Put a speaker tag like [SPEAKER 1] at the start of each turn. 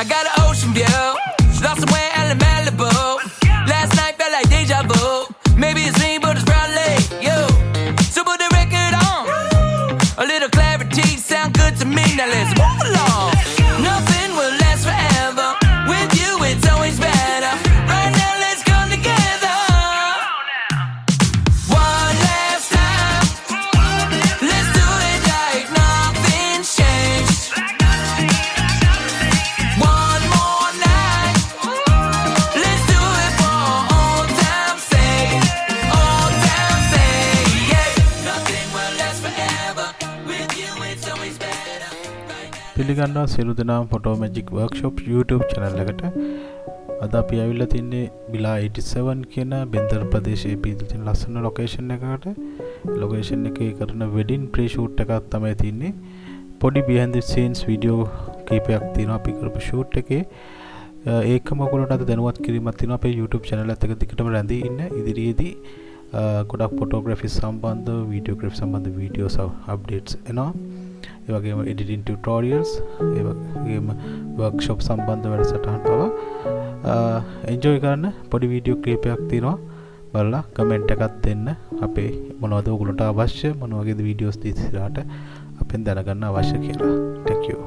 [SPEAKER 1] I got an ocean view. Lost somewhere in Malibu. Last night felt like deja vu. Maybe it's me, but it's probably you. So put the record on. A little clarity sound good to me. Now let's move along. Nothing will last forever. With you, it's always better. Right now, let's come together. One last time. Let's do it like nothing's changed. One more night. Let's do it for old time's sake. Old time's sake, yeah. Nothing will last forever. With you, it's always better.
[SPEAKER 2] පිළිගන්නවා සියලු දෙනාම photo magic workshop YouTube channel එකට. අද අපි ආවිල්ලා තින්නේ බිලා 87 කියන බෙන්දර ප්‍රදේශයේ පිහිටි තියෙන ලස්සන ලොකේෂන් එකකට. ලොකේෂන් එකේ කරන වෙඩින් ප්‍රී ෂූට් එකක් තමයි තින්නේ. පොඩි behind the scenes වීඩියෝ කීපයක් තියෙනවා අපි කරපු ෂූට් එකේ. ඒකම ඔයගොල්ලන්ට අද දැනුවත් කිරීමක් තියෙනවා අපේ YouTube channel එකත් එක්ක දිගටම රැඳී ඉන්න. ඉදිරියේදී ගොඩක් ෆොටෝග්‍රැෆි සම්බන්ධ වීඩියෝග්‍රැෆි සම්බන්ධ වීඩියෝස් අප්ඩේට්ස් එනවා. ඒ වගේම editing tutorials ඒ වගේම workshop සම්බන්ධ වැඩසටහන් පවා enjoy කරන්න පොඩි වීඩියෝ ක්ලිපයක් තියෙනවා බලලා කමෙන්ට් එකක් දෙන්න අපේ මොනවද ඔයගොල්ලන්ට අවශ්‍ය මොන වගේද වීඩියෝස් ඉස්සරහට අපෙන් දැනගන්න අවශ්‍ය කියලා. thank you.